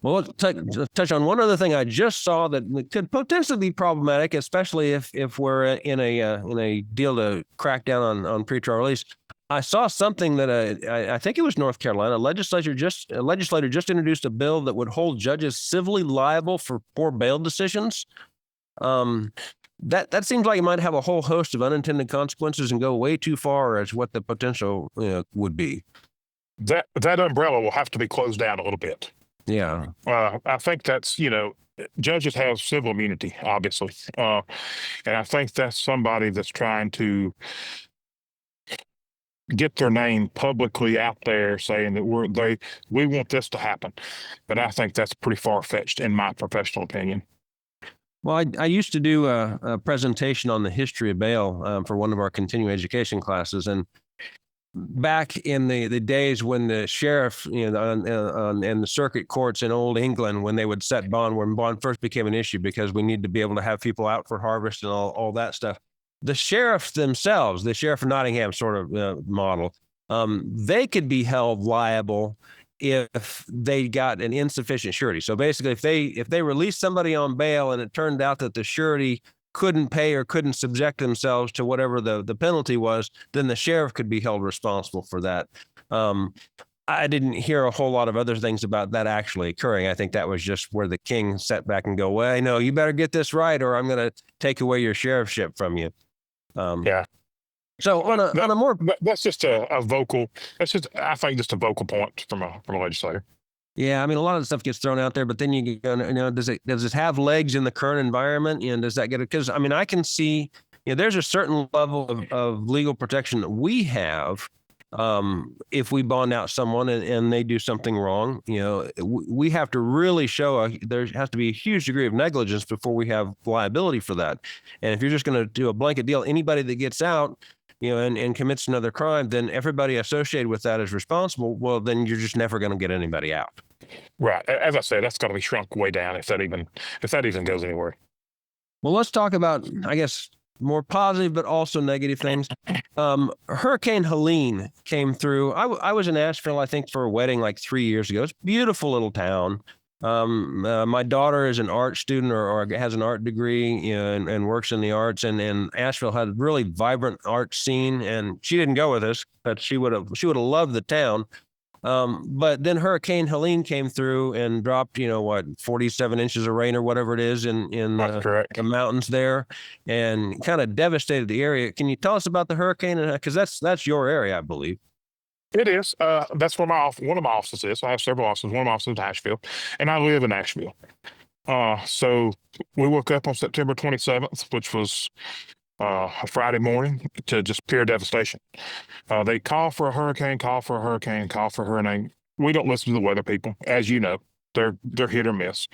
Well, let's touch on one other thing I just saw that could potentially be problematic, especially if we're in a deal to crack down on pretrial release. I saw something that I think it was North Carolina. A legislator just introduced a bill that would hold judges civilly liable for poor bail decisions. That seems like it might have a whole host of unintended consequences and go way too far as what the potential would be. That umbrella will have to be closed down a little bit. Yeah. I think that's, judges have civil immunity, obviously. And I think that's somebody that's trying to get their name publicly out there saying that we want this to happen. But I think that's pretty far-fetched in my professional opinion. Well, I used to do a presentation on the history of bail for one of our continuing education classes. And back in the days when the sheriff, and the circuit courts in old England, when they would set bond, when bond first became an issue because we need to be able to have people out for harvest and all that stuff, the sheriffs themselves, the sheriff of Nottingham sort of model, they could be held liable if they got an insufficient surety. So basically, if they released somebody on bail and it turned out that the surety couldn't pay or couldn't subject themselves to whatever the penalty was, then the sheriff could be held responsible for that. I didn't hear a whole lot of other things about that actually occurring. I think that was just where the king sat back and go, well, no, you better get this right or I'm going to take away your sheriffship from you. Yeah. So on a more, that's just a vocal. That's just, I think, just a vocal point from a legislator. Yeah, I mean, a lot of the stuff gets thrown out there, but then does it have legs in the current environment? And does that get it? Because I mean, I can see, there's a certain level of legal protection that we have if we bond out someone and they do something wrong. We have to really show there has to be a huge degree of negligence before we have liability for that. And if you're just going to do a blanket deal, anybody that gets out, and commits another crime, then everybody associated with that is responsible. Well, then you're just never going to get anybody out. Right. As I said, that's got to be shrunk way down if that even goes anywhere. Well, let's talk about, I guess, more positive but also negative things. Hurricane Helene came through. I was in Asheville, I think, for a wedding like 3 years ago. It's a beautiful little town. My daughter is an art student or has an art degree, and works in the arts. And Asheville had a really vibrant art scene. And she didn't go with us, but she would have loved the town. But then Hurricane Helene came through and dropped, 47 inches of rain or whatever it is in the mountains there, and kind of devastated the area. Can you tell us about the hurricane? Because that's your area, I believe. It is. That's where one of my offices is. I have several offices. One of my offices is in Asheville, and I live in Asheville. So we woke up on September 27th, which was a Friday morning, to just pure devastation. They call for a hurricane, call for a hurricane, call for a hurricane. We don't listen to the weather people, as you know. They're hit or miss.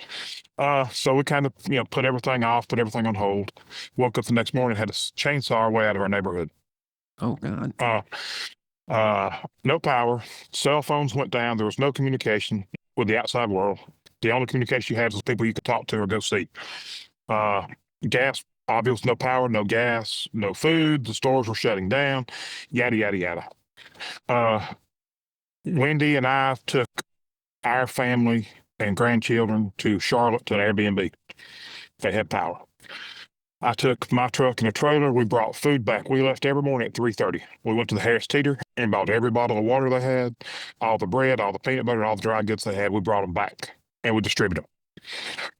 So we kind of put everything off, put everything on hold. Woke up the next morning, had to chainsaw our way out of our neighborhood. Oh God. No power, cell phones went down. There was no communication with the outside world. The only communication you have is people you could talk to or go see. Gas, obviously no power, no gas, no food. The stores were shutting down, yada, yada, yada. Wendy and I took our family and grandchildren to Charlotte to an Airbnb. They had power. I took my truck and a trailer. We brought food back. We left every morning at 3:30. We went to the Harris Teeter and bought every bottle of water they had, all the bread, all the peanut butter, all the dry goods they had. We brought them back and we distributed them.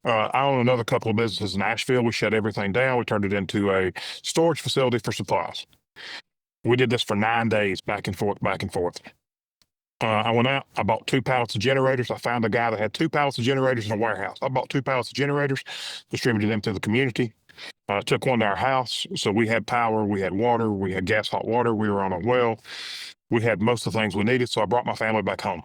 I own another couple of businesses in Asheville. We shut everything down. We turned it into a storage facility for supplies. We did this for 9 days, back and forth, back and forth. I went out, I bought 2 pallets of generators. I found a guy that had 2 pallets of generators in a warehouse. I bought 2 pallets of generators, distributed them to the community. Took one to our house. So we had power, we had water, we had gas, hot water. We were on a well. We had most of the things we needed. So I brought my family back home.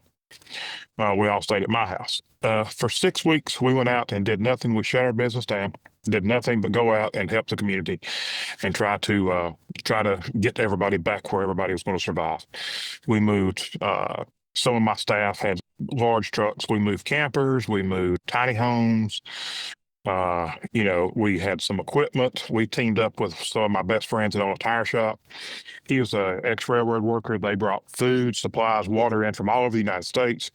We all stayed at my house. For 6 weeks, we went out and did nothing. We shut our business down, did nothing but go out and help the community and try to get everybody back where everybody was going to survive. We moved, some of my staff had large trucks. We moved campers, we moved tiny homes. We had some equipment. We teamed up with some of my best friends that own a tire shop. He was an ex-railroad worker. They brought food, supplies, water in from all over the United States.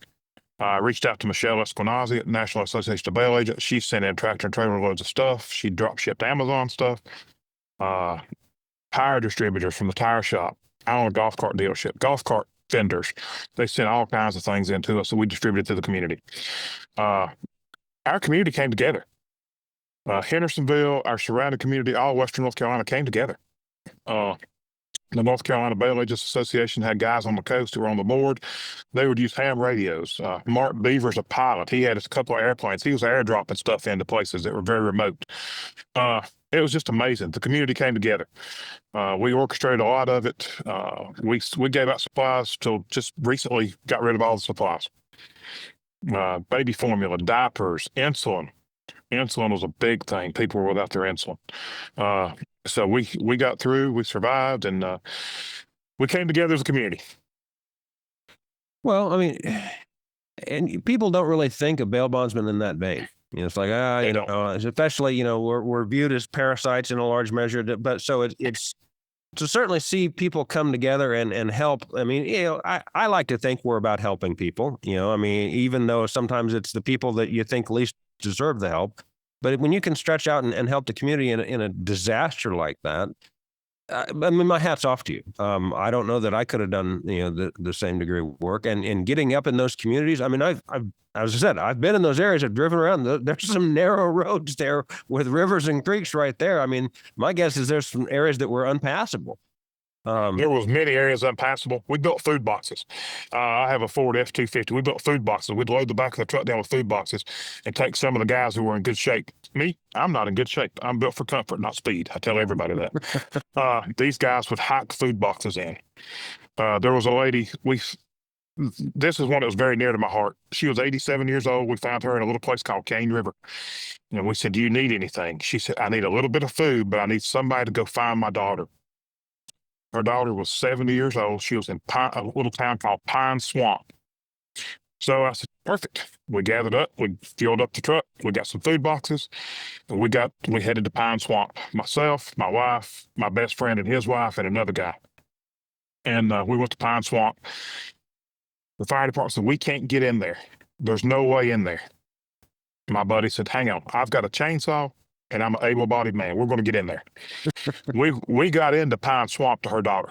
I reached out to Michelle Esquenazi at the National Association of Bail Agents. She sent in tractor and trailer loads of stuff. She drop shipped Amazon stuff. Tire distributors from the tire shop. I own a golf cart dealership. Golf cart vendors. They sent all kinds of things into us, so we distributed to the community. Our community came together. Hendersonville, our surrounding community, all Western North Carolina came together. The North Carolina Bail Agents Association had guys on the coast who were on the board. They would use ham radios. Mark Beaver's a pilot. He had a couple of airplanes. He was airdropping stuff into places that were very remote. It was just amazing. The community came together. We orchestrated a lot of it. We gave out supplies till just recently got rid of all the supplies. Baby formula, diapers, insulin. Insulin was a big thing. People were without their insulin. So we got through, we survived, and we came together as a community. Well, I mean, and people don't really think of bail bondsmen in that vein. It's like, especially, we're viewed as parasites in a large measure, but so it's to certainly see people come together and help. I mean, I like to think we're about helping people, I mean, even though sometimes it's the people that you think least deserve the help. But when you can stretch out and help the community in a disaster like that, I mean, my hat's off to you. I don't know that I could have done, the same degree of work and getting up in those communities. I mean, I've as I said, I've been in those areas. I've driven around. There's some narrow roads there with rivers and creeks right there. I mean, my guess is there's some areas that were unpassable. There was many areas unpassable. We built food boxes. I have a Ford F-250. We built food boxes. We'd load the back of the truck down with food boxes and take some of the guys who were in good shape. Me, I'm not in good shape. I'm built for comfort, not speed. I tell everybody that. These guys would hike food boxes in. There was a lady, this is one that was very near to my heart. She was 87 years old. We found her in a little place called Cane River. And we said, "Do you need anything?" She said, "I need a little bit of food, but I need somebody to go find my daughter." Her daughter was 70 years old. She was in a little town called Pine Swamp. So I said, perfect. We gathered up. We filled up the truck. We got some food boxes. And we headed to Pine Swamp. Myself, my wife, my best friend and his wife, and another guy. And we went to Pine Swamp. The fire department said, "We can't get in there. There's no way in there." My buddy said, "Hang on. I've got a chainsaw. And I'm an able-bodied man. We're going to get in there." We got into Pine Swamp to her daughter,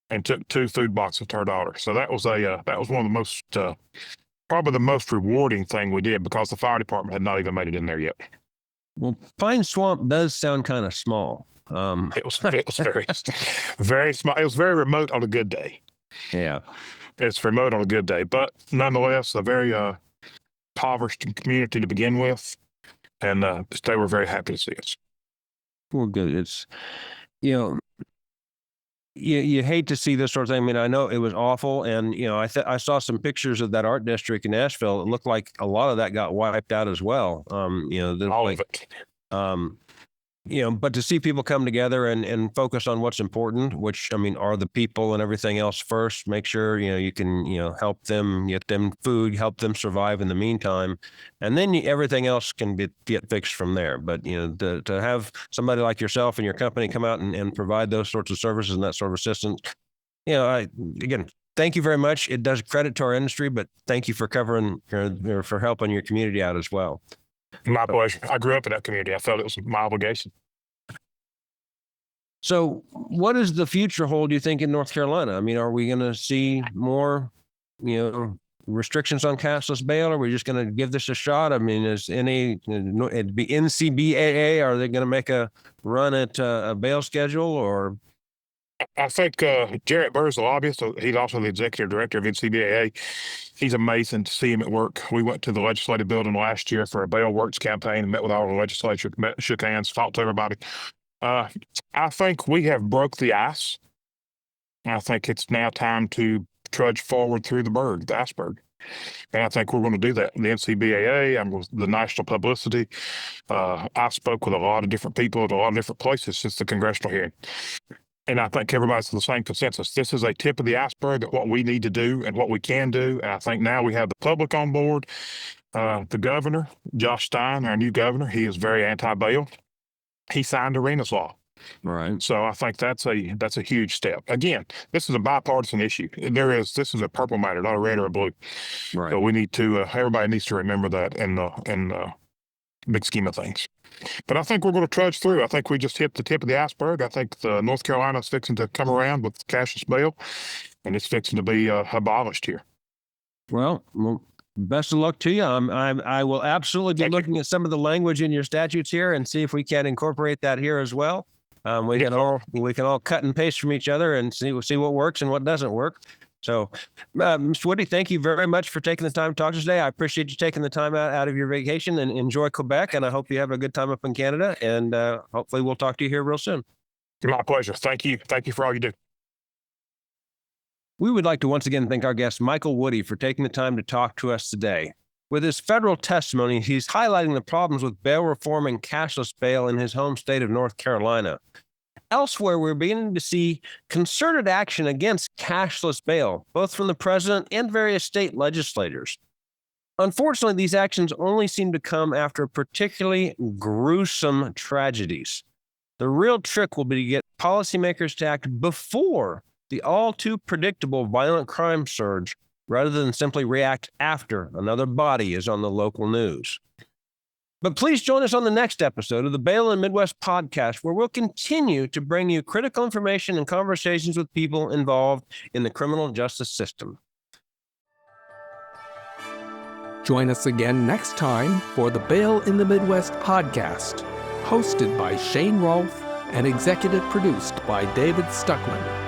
and took 2 food boxes to her daughter. So that was one of the most probably the most rewarding thing we did, because the fire department had not even made it in there yet. Well, Pine Swamp does sound kind of small. It was very small. It was very remote on a good day. Yeah, it's remote on a good day, but nonetheless, a very impoverished community to begin with. And they were very happy to see us. Well, good. It's, you hate to see this sort of thing. I mean, I know it was awful. And, I saw some pictures of that art district in Nashville. It looked like a lot of that got wiped out as well. All of it. But to see people come together and focus on what's important, which, I mean, are the people and everything else first, make sure, you can, help them, get them food, help them survive in the meantime. And then everything else can get fixed from there. But, to have somebody like yourself and your company come out and provide those sorts of services and that sort of assistance, again, thank you very much. It does credit to our industry, but thank you for covering, for helping your community out as well. My pleasure. I grew up in that community. I felt it was my obligation. So what does the future hold, do you think, in North Carolina? I mean, are we going to see more, restrictions on cashless bail? Are we just going to give this a shot? I mean, it'd be NCBAA. Are they going to make a run at a bail schedule, or? I think Jarrett Burr's the lobbyist. He's also the executive director of NCBAA. He's amazing to see him at work. We went to the legislative building last year for a Bail Works campaign and met with all the legislature, shook hands, talked to everybody. I think we have broke the ice. I think it's now time to trudge forward through the iceberg. And I think we're going to do that. The NCBAA, I'm with the national publicity. I spoke with a lot of different people at a lot of different places since the congressional hearing. And I think everybody's in the same consensus. This is a tip of the iceberg of what we need to do and what we can do. And I think now we have the public on board. The governor, Josh Stein, our new governor, he is very anti-bail. He signed Iryna's law. Right. So I think that's a huge step. Again, this is a bipartisan issue. This is a purple matter, not a red or a blue. Right. So we need to everybody needs to remember that in the big scheme of things. But I think we're going to trudge through. I think we just hit the tip of the iceberg. I think North Carolina is fixing to come around with cashless bail, and it's fixing to be abolished here. Well, best of luck to you. I will absolutely be looking at some of the language in your statutes here and see if we can incorporate that here as well. We can all cut and paste from each other and see what works and what doesn't work. So, Mr. Woody, thank you very much for taking the time to talk to us today. I appreciate you taking the time out of your vacation, and enjoy Quebec. And I hope you have a good time up in Canada. And hopefully we'll talk to you here real soon. My pleasure. Thank you. Thank you for all you do. We would like to once again thank our guest, Michael Woody, for taking the time to talk to us today. With his federal testimony, he's highlighting the problems with bail reform and cashless bail in his home state of North Carolina. Elsewhere, we're beginning to see concerted action against cashless bail, both from the president and various state legislators. Unfortunately, these actions only seem to come after particularly gruesome tragedies. The real trick will be to get policymakers to act before the all too predictable violent crime surge, rather than simply react after another body is on the local news. But please join us on the next episode of the Bail in the Midwest podcast, where we'll continue to bring you critical information and conversations with people involved in the criminal justice system. Join us again next time for the Bail in the Midwest podcast, hosted by Shane Rolf and executive produced by David Stuckman.